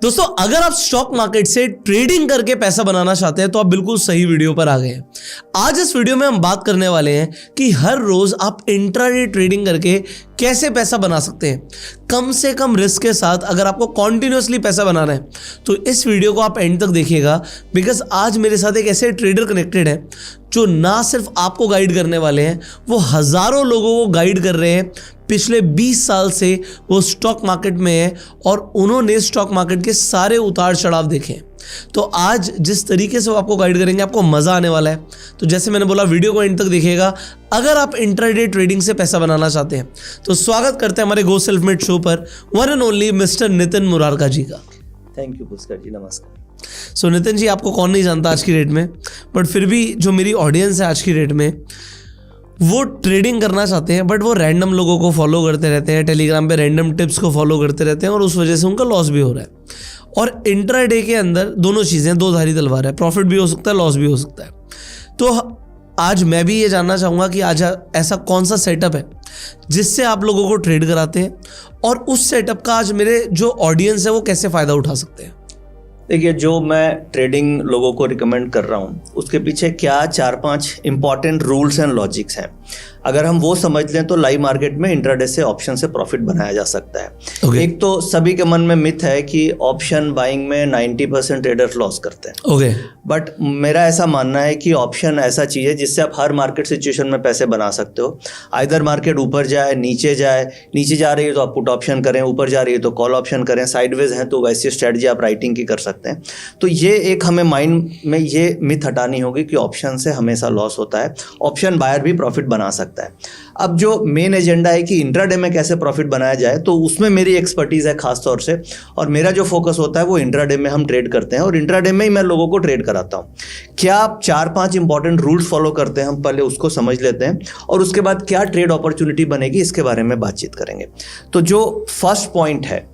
दोस्तों अगर आप स्टॉक मार्केट से ट्रेडिंग करके पैसा बनाना चाहते हैं तो आप बिल्कुल सही वीडियो पर आ गए हैं। आज इस वीडियो में हम बात करने वाले हैं कि हर रोज आप इंट्राडे ट्रेडिंग करके कैसे पैसा बना सकते हैं कम से कम रिस्क के साथ। अगर आपको कॉन्टिन्यूसली पैसा बनाना है तो इस वीडियो को आप एंड तक देखिएगा, बिकॉज आज मेरे साथ एक ऐसे ट्रेडर कनेक्टेड है जो ना सिर्फ आपको गाइड करने वाले हैं, वो हजारों लोगों को गाइड कर रहे हैं। पिछले 20 साल से वो स्टॉक मार्केट में है और उन्होंने स्टॉक मार्केट के सारे उतार चढ़ाव देखे हैं। तो आज जिस तरीके से वो आपको गाइड करेंगे आपको मज़ा आने वाला है। तो जैसे मैंने बोला वीडियो को एंड तक देखिएगा अगर आप इंट्राडे ट्रेडिंग से पैसा बनाना चाहते हैं। तो स्वागत करते हैं हमारे गो सेल्फ मेड शो पर one and only mister Nitin Murarka ji का। थैंक यू पुष्कर जी, नमस्कार। सो नितिन जी, आपको कौन नहीं जानता आज की डेट में, बट फिर भी जो मेरी ऑडियंस है आज की डेट में वो ट्रेडिंग करना चाहते हैं, बट वो रैंडम लोगों को फॉलो करते रहते हैं, टेलीग्राम पे रैंडम टिप्स को फॉलो करते रहते हैं और उस वजह से उनका लॉस भी हो रहा है। और इंट्राडे के अंदर दोनों चीज़ें, दो धारी तलवार है, प्रॉफिट भी हो सकता है, लॉस भी हो सकता है। तो आज मैं भी ये जानना चाहूँगा कि आज ऐसा कौन सा सेटअप है जिससे आप लोगों को ट्रेड कराते हैं और उस सेटअप का आज मेरे जो ऑडियंस है वो कैसे फ़ायदा उठा सकते हैं। देखिए, जो मैं ट्रेडिंग लोगों को रिकमेंड कर रहा हूँ उसके पीछे क्या 4-5 इंपॉर्टेंट रूल्स एंड लॉजिक्स हैं। अगर हम वो समझ लें तो लाइव मार्केट में इंट्राडे से ऑप्शन से प्रॉफिट बनाया जा सकता है। Okay. एक तो सभी के मन में मिथ है कि ऑप्शन बाइंग में 90% ट्रेडर्स लॉस करते हैं। ओके, बट मेरा ऐसा मानना है कि ऑप्शन ऐसा चीज़ है जिससे आप हर मार्केट सिचुएशन में पैसे बना सकते हो। आइदर मार्केट ऊपर जाए, नीचे जा रही है तो आप पुट ऑप्शन करें, ऊपर जा रही है तो कॉल ऑप्शन करें, साइडवेज है तो वैसी स्ट्रेटजी आप राइटिंग की कर सकते हैं। तो ये एक हमें माइंड में ये मिथ हटानी होगी कि ऑप्शन से हमेशा लॉस होता है। ऑप्शन बायर भी प्रॉफिट बना सकता है। अब जो मेन एजेंडा है कि इंट्राडे में कैसे प्रॉफिट बनाया जाए, तो उसमें मेरी एक्सपर्टीज है खास तौर से, और मेरा जो फोकस होता है वो इंट्राडे में हम ट्रेड करते हैं और इंट्राडे में ही मैं लोगों को ट्रेड कराता हूं। क्या आप 4-5 इंपॉर्टेंट रूल्स फॉलो करते हैं, हम पहले उसको समझ लेते हैं और उसके बाद क्या ट्रेड अपॉर्चुनिटी बनेगी इसके बारे में बातचीत करेंगे। तो जो फर्स्ट पॉइंट है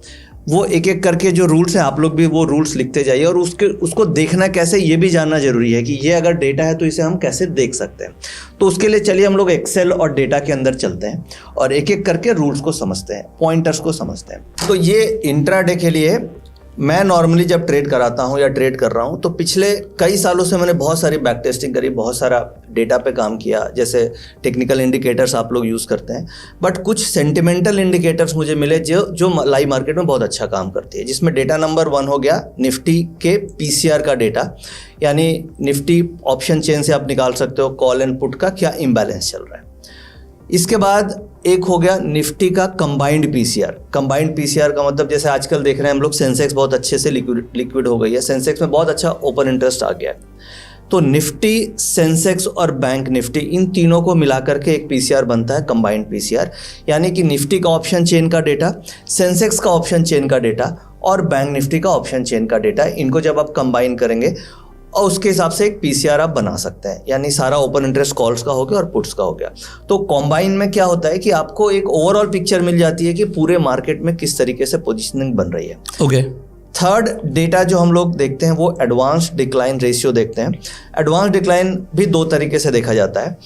वो एक एक करके जो रूल्स हैं आप लोग भी वो रूल्स लिखते जाइए और उसको देखना कैसे ये भी जानना जरूरी है कि ये अगर डेटा है तो इसे हम कैसे देख सकते हैं। तो उसके लिए चलिए हम लोग एक्सेल और डेटा के अंदर चलते हैं और एक एक करके रूल्स को समझते हैं, पॉइंटर्स को समझते हैं। तो ये इंट्राडे के लिए मैं नॉर्मली जब ट्रेड कराता हूँ या ट्रेड कर रहा हूँ तो पिछले कई सालों से मैंने बहुत सारी बैक टेस्टिंग करी, बहुत सारा डेटा पे काम किया। जैसे टेक्निकल इंडिकेटर्स आप लोग यूज़ करते हैं, बट कुछ सेंटिमेंटल इंडिकेटर्स मुझे मिले जो लाइव मार्केट में बहुत अच्छा काम करती है। जिसमें डेटा नंबर 1 हो गया निफ्टी के पीसीआर का डेटा, यानी निफ्टी ऑप्शन चेन से आप निकाल सकते हो कॉल एंड पुट का क्या इम्बैलेंस चल रहा है। इसके बाद एक हो गया निफ्टी का कंबाइंड पीसीआर। कंबाइंड पीसीआर का मतलब जैसे आजकल देख रहे हैं हम लोग सेंसेक्स बहुत अच्छे से लिक्विड हो गई है, सेंसेक्स में बहुत अच्छा ओपन इंटरेस्ट आ गया है। तो निफ्टी, सेंसेक्स और बैंक निफ्टी, इन तीनों को मिलाकर के एक पीसीआर बनता है कंबाइंड पीसीआर। यानी कि निफ्टी का ऑप्शन चेन का डेटा, सेंसेक्स का ऑप्शन चेन का डेटा और बैंक निफ्टी का ऑप्शन चेन का डेटा, इनको जब आप कंबाइन करेंगे और उसके हिसाब से एक पीसीआर आप बना सकते हैं। यानी सारा ओपन इंटरेस्ट कॉल्स का हो गया और पुट्स का हो गया। तो कॉम्बाइन में क्या होता है कि आपको एक ओवरऑल पिक्चर मिल जाती है कि पूरे मार्केट में किस तरीके से पोजीशनिंग बन रही है। ओके। थर्ड डेटा जो हम लोग देखते हैं वो एडवांस डिक्लाइन रेशियो देखते हैं। एडवांस डिक्लाइन भी 2 तरीके से देखा जाता है।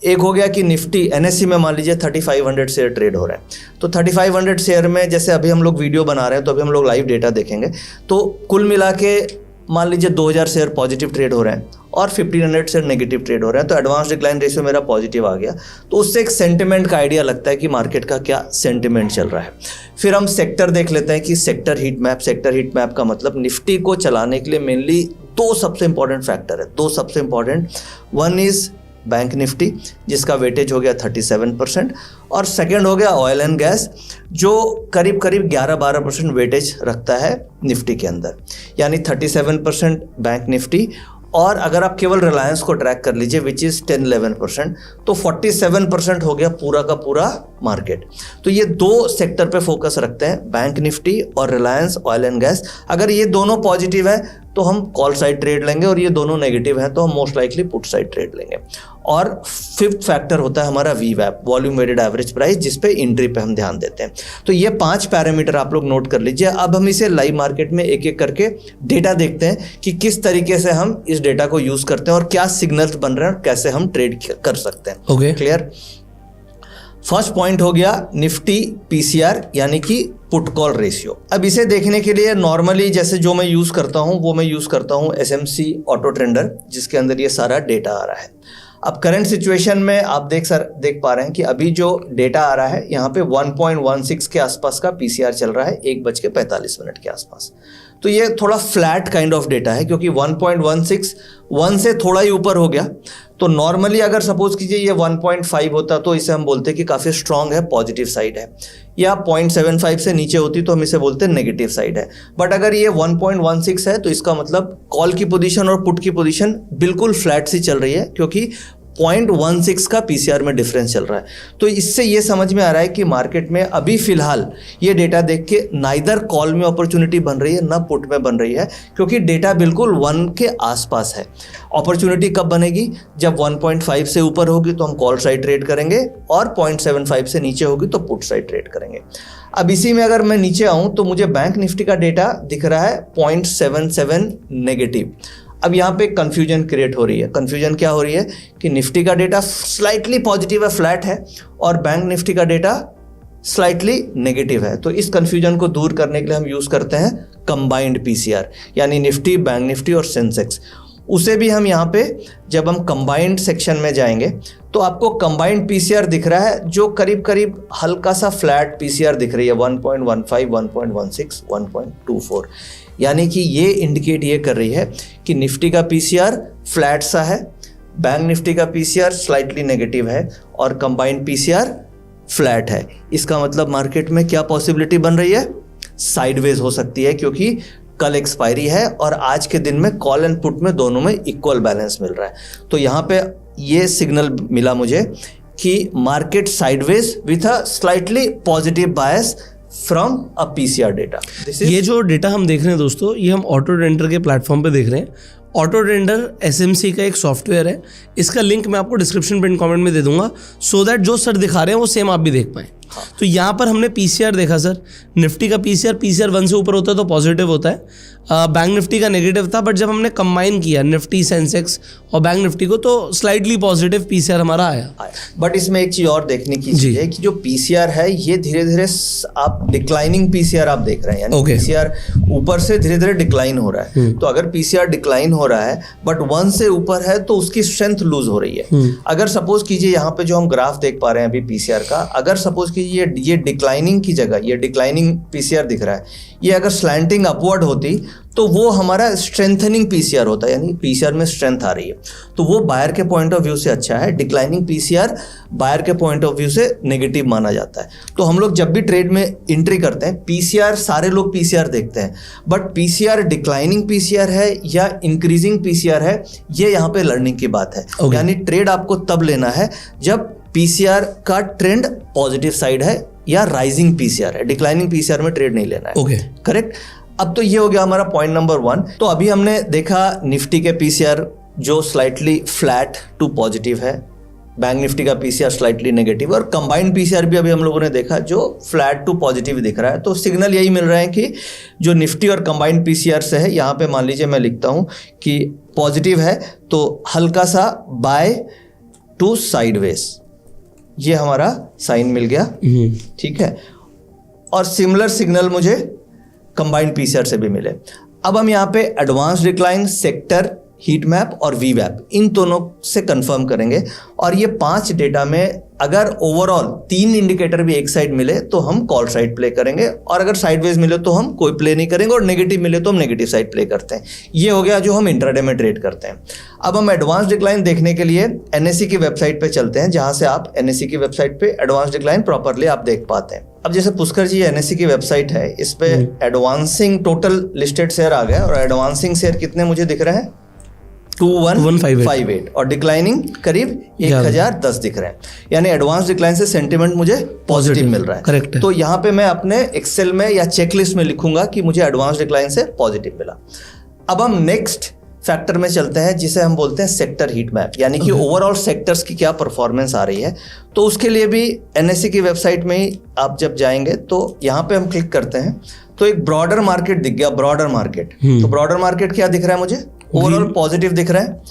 एक हो गया कि निफ्टी एनएससी में मान लीजिए 3500 शेयर ट्रेड हो रहा है, तो 3500 शेयर में जैसे अभी हम लोग वीडियो बना रहे हैं तो अभी हम लोग लाइव डेटा देखेंगे, तो कुल मिला के मान लीजिए 2000 शेयर पॉजिटिव ट्रेड हो रहे हैं और 1500 शेयर नेगेटिव ट्रेड हो रहे हैं। तो एडवांस डिक्लाइन रेशियो मेरा पॉजिटिव आ गया, तो उससे एक सेंटिमेंट का आइडिया लगता है कि मार्केट का क्या सेंटिमेंट चल रहा है। फिर हम सेक्टर देख लेते हैं कि sector heat map. Sector heat map का मतलब निफ्टी को चलाने के लिए मेनली 2 सबसे इंपॉर्टेंट फैक्टर है, 2 सबसे important. One is bank Nifty जिसका वेटेज हो गया 37% और सेकंड हो गया ऑयल एंड गैस जो करीब 11-12% वेटेज रखता है निफ्टी के अंदर। यानी 37% बैंक निफ्टी, और अगर आप केवल रिलायंस को ट्रैक कर लीजिए विच इज़ 10-11%, तो 47% हो गया पूरा का पूरा मार्केट। तो ये 2 सेक्टर पे फोकस रखते हैं, बैंक निफ्टी और रिलायंस ऑयल एंड गैस। अगर ये दोनों पॉजिटिव है तो हम कॉल साइड ट्रेड लेंगे और ये दोनों नेगेटिव हैं तो हम most likely put side trade लेंगे। और 5th फैक्टर होता है हमारा वीवैप, वॉल्यूम वेटेड एवरेज प्राइस, जिस पे एंट्री पे हम ध्यान देते हैं। तो ये 5 पैरामीटर आप लोग नोट कर लीजिए। अब हम इसे लाइव मार्केट में एक एक करके डेटा देखते हैं कि किस तरीके से हम इस डेटा को यूज करते हैं और क्या सिग्नल्स बन रहे हैं और कैसे हम ट्रेड कर सकते हैं। Okay, clear. फर्स्ट पॉइंट हो गया निफ्टी पीसीआर, यानी कि पुट कॉल रेशियो। अब इसे देखने के लिए नॉर्मली जैसे जो मैं यूज़ करता हूँ वो मैं यूज़ करता हूँ SMC ऑटो ट्रेंडर, जिसके अंदर ये सारा डेटा आ रहा है। अब करंट सिचुएशन में आप देख पा रहे हैं कि अभी जो डेटा आ रहा है यहाँ पे 1.16 के आसपास का PCR चल रहा है 1:45 के आसपास। तो ये थोड़ा फ्लैट काइंड ऑफ डेटा है, क्योंकि 1.16 1 से थोड़ा ही ऊपर हो गया। तो नॉर्मली अगर सपोज कीजिए ये 1.5 होता तो इसे हम बोलते कि काफ़ी स्ट्रांग है, पॉजिटिव साइड है, या 0.75 से नीचे होती तो हम इसे बोलते नेगेटिव साइड है। बट अगर ये 1.16 है तो इसका मतलब कॉल की पोजीशन और पुट की पोजीशन बिल्कुल फ्लैट सी चल रही है, क्योंकि 0.16 का PCR में डिफरेंस चल रहा है। तो इससे ये समझ में आ रहा है कि मार्केट में अभी फिलहाल ये डेटा देख के नाइदर कॉल में अपॉर्चुनिटी बन रही है ना पुट में बन रही है, क्योंकि डेटा बिल्कुल 1 के आसपास है। अपॉर्चुनिटी कब बनेगी? जब 1.5 से ऊपर होगी तो हम कॉल साइड ट्रेड करेंगे, और 0.75 से नीचे होगी तो पुट साइड ट्रेड करेंगे। अब इसी में अगर मैं नीचे आऊँ तो मुझे बैंक निफ्टी का डेटा दिख रहा है 0.77 नेगेटिव। अब यहाँ पे कंफ्यूजन क्रिएट हो रही है। कंफ्यूजन क्या हो रही है कि निफ्टी का डेटा स्लाइटली पॉजिटिव है, फ्लैट है, और बैंक निफ्टी का डेटा स्लाइटली नेगेटिव है। तो इस कंफ्यूजन को दूर करने के लिए हम यूज़ करते हैं कंबाइंड PCR, यानी निफ्टी, बैंक निफ्टी और सेंसेक्स। उसे भी हम यहाँ पे जब हम कंबाइंड सेक्शन में जाएंगे तो आपको कंबाइंड PCR दिख रहा है, जो करीब करीब हल्का सा फ्लैट PCR दिख रही है 1.15, 1.16, 1.24। यानी कि ये इंडिकेट ये कर रही है कि निफ्टी का PCR फ्लैट सा है, बैंक निफ्टी का PCR स्लाइटली नेगेटिव है, और कंबाइंड PCR फ्लैट है। इसका मतलब मार्केट में क्या पॉसिबिलिटी बन रही है? साइडवेज हो सकती है, क्योंकि कल एक्सपायरी है और आज के दिन में कॉल एंड पुट में दोनों में इक्वल बैलेंस मिल रहा है। तो यहाँ पे ये सिग्नल मिला मुझे कि market sideways with a slightly positive bias from a PCR data. ये जो डेटा हम देख रहे हैं दोस्तों, ये हम ऑटो ट्रेंडर के प्लेटफॉर्म पे देख रहे हैं। ऑटो ट्रेंडर SMC का एक सॉफ्टवेयर है, इसका लिंक मैं आपको डिस्क्रिप्शन पिन कमेंट में दे दूंगा, सो दैट जो सर दिखा रहे हैं वो सेम आप भी देख पाएँ। तो यहाँ पर हमने PCR देखा सर, निफ्टी का PCR 1 से ऊपर होता है तो पॉजिटिव होता है, बैंक निफ्टी का नेगेटिव था, बट जब हमने कंबाइन किया निफ्टी, सेंसेक्स और बैंक निफ्टी को तो स्लाइटली पॉजिटिव PCR हमारा आया। बट इसमें एक चीज़ और देखने की चीज़ है कि जो PCR है ये धीरे धीरे आप डिक्लाइनिंग PCR आप देख रहे हैं, यानी PCR ऊपर से धीरे धीरे डिक्लाइन हो रहा है। तो अगर PCR डिक्लाइन हो रहा है बट 1 से ऊपर है तो उसकी स्ट्रेंथ लूज हो रही है। अगर सपोज कीजिए यहाँ पे जो हम ग्राफ देख पा रहे हैं अभी PCR का, अगर सपोज ये डिक्लाइनिंग की जगह ये डिक्लाइनिंग PCR दिख रहा है, ये अगर स्लैंटिंग अपवर्ड होती तो वो हमारा स्ट्रेंथनिंग PCR होता है, यानी PCR में स्ट्रेंथ आ रही है, तो वो बायर के पॉइंट ऑफ व्यू से अच्छा है। डिक्लाइनिंग PCR बायर के पॉइंट ऑफ व्यू से नेगेटिव माना जाता है। तो हम लोग जब भी ट्रेड में एंट्री करते हैं PCR, सारे लोग PCR देखते हैं, बट PCR डिक्लाइनिंग PCR है या इंक्रीजिंग PCR है, ये यहाँ पे लर्निंग की बात है। यानी ट्रेड आपको तब लेना है जब PCR का ट्रेंड पॉजिटिव साइड है या राइजिंग PCR है। डिक्लाइनिंग PCR में ट्रेड नहीं लेना है। करेक्ट। अब तो ये हो गया हमारा पॉइंट नंबर 1। तो अभी हमने देखा निफ्टी के PCR जो स्लाइटली फ्लैट टू पॉजिटिव है, बैंक निफ्टी का PCR स्लाइटली नेगेटिव, और कंबाइंड PCR भी अभी हम लोगों ने देखा जो फ्लैट टू पॉजिटिव दिख रहा है। तो सिग्नल यही मिल रहा है कि जो निफ्टी और कंबाइंड PCR से है, यहाँ पे मान लीजिए मैं लिखता हूँ कि पॉजिटिव है तो हल्का सा बाय टू साइडवेज, ये हमारा साइन मिल गया। ठीक है। और सिमिलर सिग्नल मुझे कंबाइंड PCR से भी मिले। अब हम यहाँ पे advance decline, sector, heat map और VWAP इन दोनों से कंफर्म करेंगे। और ये 5 डेटा में अगर ओवरऑल 3 इंडिकेटर भी एक साइड मिले तो हम कॉल साइड प्ले करेंगे, और अगर साइडवेज मिले तो हम कोई प्ले नहीं करेंगे, और नेगेटिव मिले तो हम नेगेटिव साइड प्ले करते हैं। ये हो गया जो हम इंट्राडे में ट्रेड करते हैं। अब हम एडवांस डिक्लाइन देखने के लिए NSE की वेबसाइट पे चलते हैं, जहां से आप NSE की वेबसाइट पे एडवांस डिक्लाइन प्रॉपरली आप देख पाते हैं। अब जैसे पुष्कर जी NSE की वेबसाइट है, इस पे एडवांसिंग टोटल लिस्टेड शेयर आ गया, और एडवांसिंग शेयर कितने मुझे दिख रहे हैं? 2158, और डिक्लाइनिंग करीब 1010 दिख रहे हैं। यानी एडवांस डिक्लाइन से सेंटिमेंट मुझे पॉजिटिव मिल रहा है। करेक्ट। तो यहाँ पे मैं अपने एक्सेल में या चेकलिस्ट में लिखूंगा कि मुझे एडवांस डिक्लाइन से पॉजिटिव मिला। अब हम नेक्स्ट फैक्टर में चलते हैं, जिसे हम बोलते हैं सेक्टर हीट मैप, यानी कि ओवरऑल सेक्टर्स की क्या परफॉर्मेंस आ रही है। तो उसके लिए भी NSE की वेबसाइट में ही आप जब जाएंगे तो यहाँ पे हम क्लिक करते हैं तो एक ब्रॉडर मार्केट दिख गया, ब्रॉडर मार्केट। तो ब्रॉडर मार्केट क्या दिख रहा है मुझे? ओवरऑल पॉजिटिव दिख रहा है।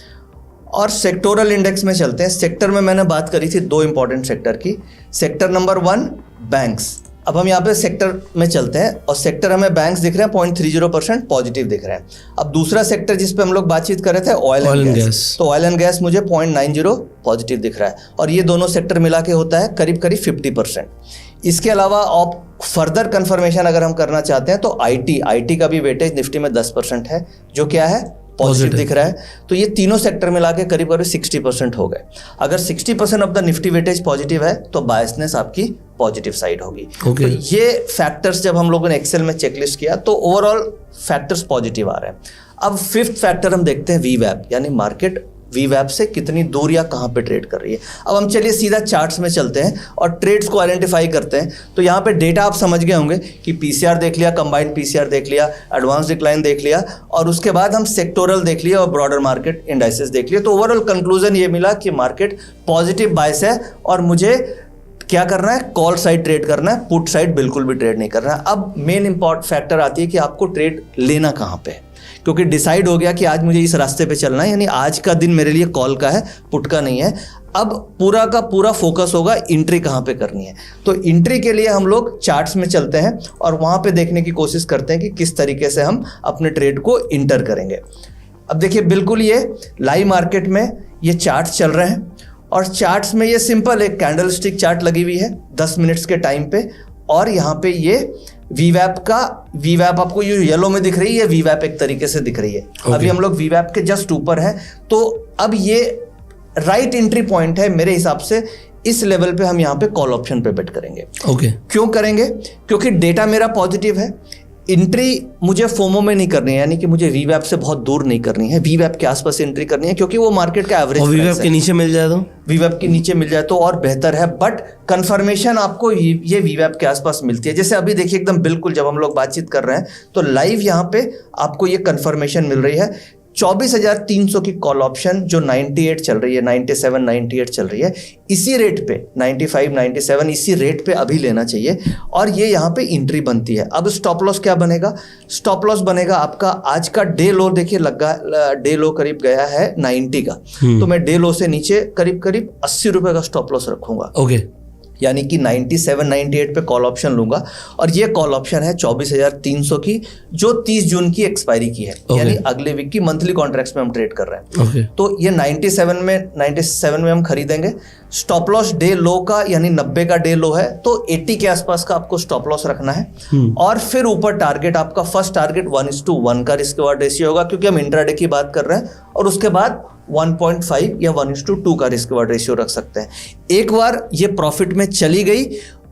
और सेक्टोरल इंडेक्स में चलते हैं। सेक्टर में मैंने बात करी थी 2 इंपॉर्टेंट सेक्टर की। Sector number 1 banks. अब हम यहाँ पे सेक्टर में चलते हैं और सेक्टर हमें बैंक्स दिख रहे हैं 0.30% पॉजिटिव दिख रहे हैं। अब दूसरा सेक्टर जिस पे हम लोग बातचीत कर रहे थे ऑयल एंड गैस, तो ऑयल एंड गैस मुझे 0.90 पॉजिटिव दिख रहा है और ये दोनों सेक्टर मिला के होता है करीब करीब 50%। इसके अलावा आप फर्दर कंफर्मेशन अगर हम करना चाहते हैं तो आईटी का भी वेटेज निफ्टी में 10% है जो क्या है पॉजिटिव दिख रहा है। तो ये तीनों सेक्टर मिला के करीब करीब 60% हो गए। अगर 60% of the Nifty weightage positive है तो बायसनेस आपकी पॉजिटिव साइड होगी। तो ये फैक्टर्स जब हम लोगों ने एक्सेल में चेकलिस्ट किया तो ओवरऑल फैक्टर्स पॉजिटिव आ रहे हैं। अब फिफ्थ फैक्टर हम देखते हैं वीवैप, यानी मार्केट वीवैप से कितनी दूर या कहाँ पे ट्रेड कर रही है। अब हम चलिए सीधा चार्ट्स में चलते हैं और ट्रेड्स को आइडेंटिफाई करते हैं। तो यहाँ पे डेटा आप समझ गए होंगे कि पीसीआर देख लिया, कंबाइंड पीसीआर देख लिया, एडवांस डिक्लाइन देख लिया और उसके बाद हम सेक्टोरल देख लिया और ब्रॉडर मार्केट इंडाइसेस देख लिया। तो ओवरऑल कंक्लूजन ये मिला कि मार्केट पॉजिटिव बायस है और मुझे क्या करना है, कॉल साइड ट्रेड करना है, पुट साइड बिल्कुल भी ट्रेड नहीं करना है। अब मेन इंपॉर्टेंट फैक्टर आती है कि आपको ट्रेड लेना कहाँ पे है, क्योंकि डिसाइड हो गया कि आज मुझे इस रास्ते पे चलना है, यानी आज का दिन मेरे लिए कॉल का है, पुट का नहीं है। अब पूरा का पूरा फोकस होगा एंट्री कहाँ पे करनी है। तो एंट्री के लिए हम लोग चार्ट्स में चलते हैं और वहाँ पे देखने की कोशिश करते हैं कि किस तरीके से हम अपने ट्रेड को इंटर करेंगे। अब देखिए बिल्कुल ये लाइव मार्केट में ये चार्ट्स चल रहे हैं और चार्ट्स में ये सिंपल एक कैंडल स्टिक चार्ट लगी हुई है 10 मिनट्स के टाइम पे और यहाँ पे ये वीवैप आपको ये येलो में दिख रही है, वीवैप एक तरीके से दिख रही है। अभी हम लोग वीवैप के जस्ट ऊपर हैं। तो अब ये राइट एंट्री पॉइंट है मेरे हिसाब से। इस लेवल पे हम यहाँ पे कॉल ऑप्शन पे बेट करेंगे। क्यों करेंगे? क्योंकि डेटा मेरा पॉजिटिव है। एंट्री मुझे फोमो में नहीं करनी है, यानी कि मुझे वीवैप से बहुत दूर नहीं करनी है, वीवैप के आसपास एंट्री करनी है क्योंकि वो मार्केट का एवरेज। वीवैप के नीचे मिल जाए तो वीवैप के नीचे मिल जाए तो और बेहतर है, बट कंफर्मेशन आपको ये वीवैप के आसपास मिलती है। जैसे अभी देखिए एकदम बिल्कुल जब हम लोग बातचीत कर रहे हैं तो लाइव यहाँ पे आपको ये कंफर्मेशन मिल रही है 24,300 की कॉल ऑप्शन जो 98 चल रही है, 97 98 चल रही है, इसी रेट पे 95 97 इसी रेट पे अभी लेना चाहिए और ये यहाँ पे एंट्री बनती है। अब स्टॉप लॉस क्या बनेगा? स्टॉप लॉस बनेगा आपका आज का डे लो, देखिए लगा डे लो करीब गया है 90 का, तो मैं डे लो से नीचे करीब करीब 80 रुपए का स्टॉप लॉस रखूंगा। यानी कि 97 98 पे कॉल ऑप्शन लूंगा और ये कॉल ऑप्शन है 24,300 की जो 30 जून की एक्सपायरी की है। यानी अगले वीक की मंथली कॉन्ट्रैक्ट्स में हम ट्रेड कर रहे हैं। तो ये 97 में हम खरीदेंगे। स्टॉप लॉस डे लो का यानी 90 का डे लो है तो 80 के आसपास का आपको स्टॉप लॉस रखना है और फिर ऊपर टारगेट आपका फर्स्ट टारगेट 1:1 का रिस्क रिवार्ड रेशियो होगा क्योंकि हम इंट्राडे की बात कर रहे हैं और उसके बाद 1.5 या 1:2 का रिस्क रिवार्ड रेशियो रख सकते हैं। एक बार ये प्रॉफिट में चली गई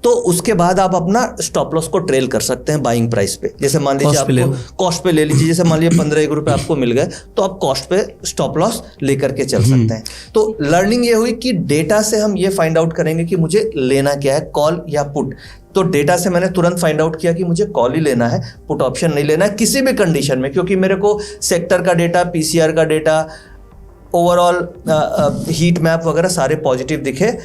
तो उसके बाद आप अपना स्टॉप लॉस को ट्रेल कर सकते हैं बाइंग प्राइस पे। जैसे मान लीजिए आपको कॉस्ट पे ले लीजिए, जैसे मान लीजिए 15 रुपए आपको मिल गए तो आप कॉस्ट पे स्टॉप लॉस लेकर के चल सकते हैं। तो लर्निंग ये हुई कि डेटा से हम ये फाइंड आउट करेंगे कि मुझे लेना क्या है, कॉल या पुट। तो डेटा से मैंने तुरंत फाइंड आउट किया कि मुझे कॉल ही लेना है, पुट ऑप्शन नहीं लेना है किसी भी कंडीशन में, क्योंकि मेरे को सेक्टर का डेटा, पीसीआर का डेटा, ओवरऑल हीट मैप वगैरह सारे पॉजिटिव दिखे।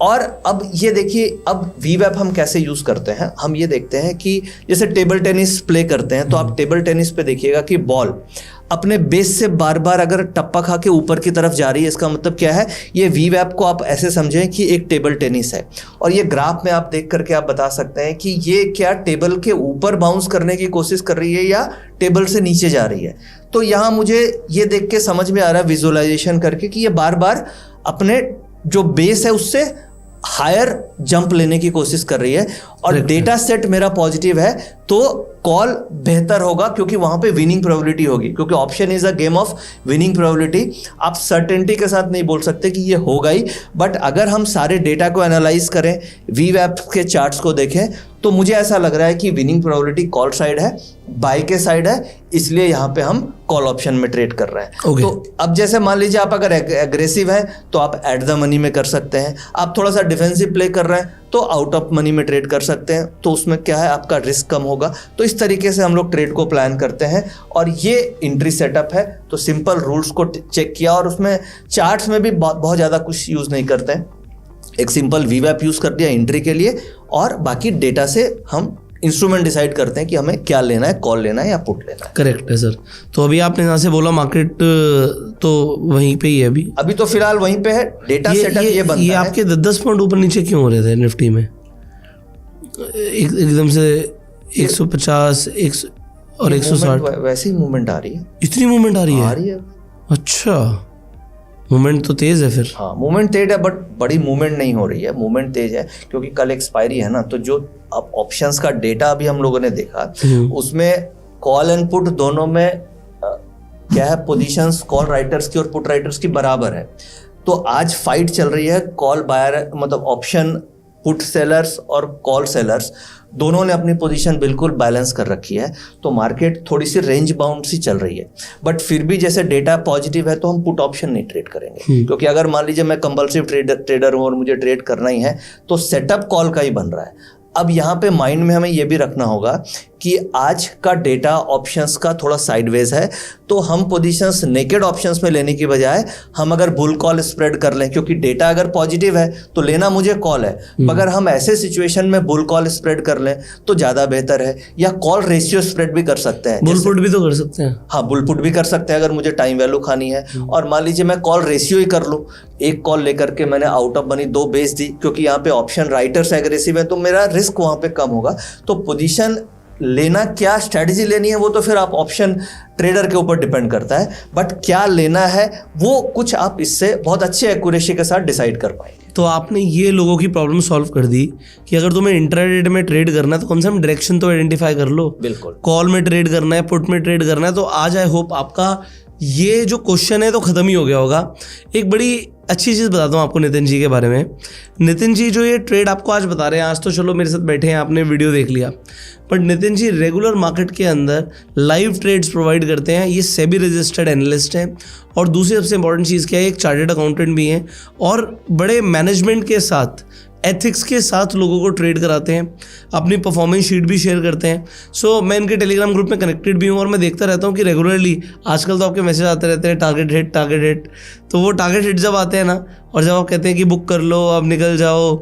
और अब ये देखिए अब वीवैप हम कैसे यूज़ करते हैं, हम ये देखते हैं कि जैसे टेबल टेनिस प्ले करते हैं तो आप टेबल टेनिस पे देखिएगा कि बॉल अपने बेस से बार बार अगर टप्पा खा के ऊपर की तरफ जा रही है, इसका मतलब क्या है, ये वीवैप को आप ऐसे समझें कि एक टेबल टेनिस है और ये ग्राफ में आप देख करके आप बता सकते हैं कि ये क्या टेबल के ऊपर बाउंस करने की कोशिश कर रही है या टेबल से नीचे जा रही है। तो यहाँ मुझे ये देख के समझ में आ रहा है विजुअलाइजेशन करके कि ये बार बार अपने जो बेस है उससे हायर जंप लेने की कोशिश कर रही है और डेटा सेट मेरा पॉजिटिव है तो कॉल बेहतर होगा क्योंकि वहां पे विनिंग प्रोबेबिलिटी होगी, क्योंकि option is a game of winning probability. आप सर्टेनिटी के साथ नहीं बोल सकते कि ये होगा ही, बट अगर हम सारे डेटा को एनालाइज करें, वीवैप के चार्ट्स को देखें तो मुझे ऐसा लग रहा है कि विनिंग प्रोबेबिलिटी कॉल साइड है, बाय के साइड है, इसलिए यहाँ पे हम कॉल ऑप्शन में ट्रेड कर रहे हैं। तो अब जैसे मान लीजिए आप अगर एग्रेसिव हैं तो आप एट द मनी में कर सकते हैं, आप थोड़ा सा डिफेंसिव प्ले कर रहे हैं तो आउट ऑफ मनी में ट्रेड कर सकते हैं, तो उसमें क्या है आपका रिस्क कम होगा। तो इस तरीके से हम लोग ट्रेड को प्लान करते हैं और ये एंट्री सेटअप है। तो सिंपल रूल्स को चेक किया और उसमें चार्ट्स में भी बहुत ज़्यादा कुछ यूज़ नहीं करते हैं, एक सिंपल वीवैप यूज़ कर दिया एंट्री के लिए और बाकी डेटा से हम इंस्ट्रूमेंट डिसाइड करते हैं कि हमें क्या लेना है, कॉल लेना है या पुट लेना है। करेक्ट है सर। तो अभी आपने यहाँ से बोला मार्केट तो वहीं पे ही है अभी तो फिलहाल वहीं पे है। डेटा सेटअप ये बनता है। ये आपके 10 पॉइंट ऊपर नीचे क्यों हो रहे थे निफ्टी में? एकदम से 150 100 और 160 वैसे ही मूवमेंट आ रही है, इतनी मूवमेंट आ रही है? अच्छा, मूवमेंट तो तेज है फिर। हाँ मूवमेंट तेज है, बट बड़ी मूवमेंट नहीं हो रही है। मूवमेंट तेज है क्योंकि कल एक्सपायरी है ना, तो जो अब ऑप्शंस का डेटा अभी हम लोगों ने देखा उसमें कॉल एंड पुट दोनों में क्या है, पोजीशंस कॉल राइटर्स की और पुट राइटर्स की बराबर है। तो आज फाइट चल रही है कॉल बायर, मतलब ऑप्शन पुट सेलर्स और कॉल सेलर्स दोनों ने अपनी पोजीशन बिल्कुल बैलेंस कर रखी है। तो मार्केट थोड़ी सी रेंज बाउंड सी चल रही है, बट फिर भी जैसे डेटा पॉजिटिव है तो हम पुट ऑप्शन नहीं ट्रेड करेंगे, क्योंकि अगर मान लीजिए मैं कंपल्सिव ट्रेडर हूँ और मुझे ट्रेड करना ही है तो सेटअप कॉल का ही बन रहा है। अब यहाँ पे माइंड में हमें ये भी रखना होगा कि आज का डेटा ऑप्शंस का थोड़ा साइडवेज है, तो हम पोजीशंस नेकेड ऑप्शंस में लेने की बजाय हम अगर बुल कॉल स्प्रेड कर लें, क्योंकि डेटा अगर पॉजिटिव है तो लेना मुझे कॉल है, मगर हम ऐसे सिचुएशन में बुल कॉल स्प्रेड कर लें तो ज़्यादा बेहतर है। या कॉल रेशियो स्प्रेड भी कर सकते हैं, बुल पुट भी तो कर सकते हैं। हाँ बुल पुट भी कर सकते हैं अगर मुझे टाइम वैल्यू खानी है। और मान लीजिए मैं कॉल रेशियो ही कर लूँ, एक कॉल लेकर के मैंने आउट ऑफ मनी 2 बेच दी, क्योंकि यहाँ पे ऑप्शन राइटर्स एग्रेसिव है तो मेरा रिस्क वहाँ पे कम होगा। तो पोजीशन लेना, क्या स्ट्रैटेजी लेनी है वो तो फिर आप ऑप्शन ट्रेडर के ऊपर डिपेंड करता है, बट क्या लेना है वो कुछ आप इससे बहुत अच्छे एक्यूरेसी के साथ डिसाइड कर पाएंगे। तो आपने ये लोगों की प्रॉब्लम सॉल्व कर दी कि अगर तुम्हें इंट्राडे में ट्रेड करना है तो कम से कम डायरेक्शन तो आइडेंटिफाई कर लो। बिल्कुल, कॉल में ट्रेड करना है, पुट में ट्रेड करना है, तो आज आई होप आपका ये जो क्वेश्चन है तो ख़त्म ही हो गया होगा। एक बड़ी अच्छी चीज़ बताता हूँ आपको नितिन जी के बारे में। नितिन जी जो ये ट्रेड आपको आज बता रहे हैं, आज तो चलो मेरे साथ बैठे हैं, आपने वीडियो देख लिया, but Nitin ji regular market के अंदर लाइव ट्रेड्स प्रोवाइड करते हैं। ये सेबी रजिस्टर्ड एनालिस्ट हैं और दूसरी सबसे इंपॉर्टेंट चीज़ क्या है, एक चार्टर्ड अकाउंटेंट भी हैं और बड़े मैनेजमेंट के साथ, एथिक्स के साथ लोगों को ट्रेड कराते हैं, अपनी परफॉर्मेंस शीट भी शेयर करते हैं। सो मैं इनके टेलीग्राम ग्रुप में कनेक्टेड भी हूँ और मैं देखता रहता हूँ कि रेगुलरली आजकल तो आपके मैसेज आते रहते हैं टारगेट हिट। तो वो टारगेट हिट जब आते हैं ना, और जब आप कहते हैं कि बुक कर लो, अब निकल जाओ,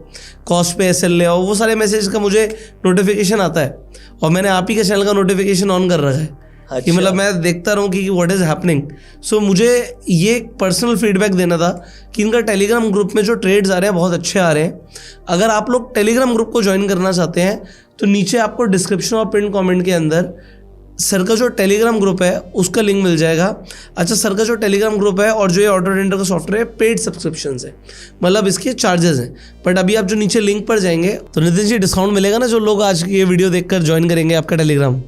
कॉस्ट पे एसएल ले आओ, वो सारे मैसेज का मुझे नोटिफिकेशन आता है और मैंने आप ही के चैनल का नोटिफिकेशन ऑन कर रखा है। अच्छा। कि मतलब मैं देखता रहूँ कि व्हाट इज़ हैपनिंग। सो मुझे ये पर्सनल फीडबैक देना था कि इनका टेलीग्राम ग्रुप में जो ट्रेड्स आ रहे हैं बहुत अच्छे आ रहे हैं। अगर आप लोग टेलीग्राम ग्रुप को ज्वाइन करना चाहते हैं तो नीचे आपको डिस्क्रिप्शन और पिन कमेंट के अंदर सर का जो टेलीग्राम ग्रुप है उसका लिंक मिल जाएगा। अच्छा, सर का जो टेलीग्राम ग्रुप है और जो ये ऑटो टेंडर का सॉफ्टवेयर है, पेड सब्सक्रिप्शन है, मतलब इसके चार्जेस हैं। बट अभी आप जो नीचे लिंक पर जाएंगे तो नितिन जी डिस्काउंट मिलेगा ना जो लोग आज की ये वीडियो देखकर ज्वाइन करेंगे आपका टेलीग्राम?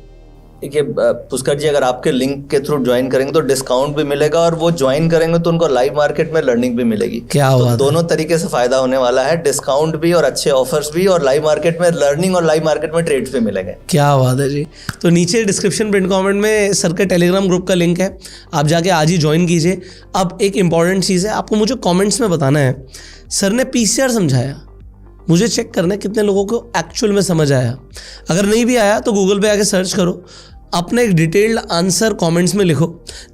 देखिए पुष्कर जी, अगर आपके लिंक के थ्रू ज्वाइन करेंगे तो डिस्काउंट भी मिलेगा और वो ज्वाइन करेंगे तो उनको लाइव मार्केट में लर्निंग भी मिलेगी। क्या तो बात दोनों तरीके से फायदा होने वाला है, डिस्काउंट भी और अच्छे ऑफर्स भी, और लाइव मार्केट में लर्निंग और लाइव मार्केट में ट्रेड्स भी मिलेंगे। क्या बात है जी। तो नीचे डिस्क्रिप्शन पिन कमेंट में सर के टेलीग्राम ग्रुप का लिंक है, आप जाके आज ही ज्वाइन कीजिए। अब एक इंपॉर्टेंट चीज़ है, आपको मुझे कमेंट्स में बताना है सर ने पीसीआर समझाया, मुझे चेक करना है कितने लोगों को एक्चुअल में समझ आया। अगर नहीं भी आया तो गूगल पे आके सर्च करो, अपने एक डिटेल्ड आंसर कमेंट्स में लिखो।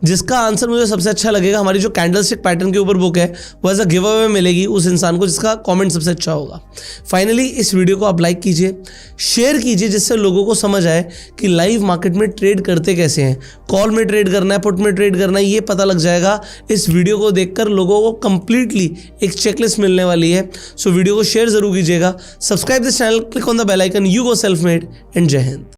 जिसका आंसर मुझे सबसे अच्छा लगेगा, हमारी जो कैंडलस्टिक पैटर्न के ऊपर बुक है वो एज अ गिव अवे मिलेगी उस इंसान को जिसका कमेंट सबसे अच्छा होगा। फाइनली इस वीडियो को आप लाइक कीजिए, शेयर कीजिए, जिससे लोगों को समझ आए कि लाइव मार्केट में ट्रेड करते कैसे हैं, कॉल में ट्रेड करना है, पुट में ट्रेड करना है, ये पता लग जाएगा। इस वीडियो को देखकर लोगों को कंप्लीटली एक चेकलिस्ट मिलने वाली है। सो वीडियो को शेयर जरूर कीजिएगा, subscribe this channel, click on the bell icon. You go self made and जय हिंद।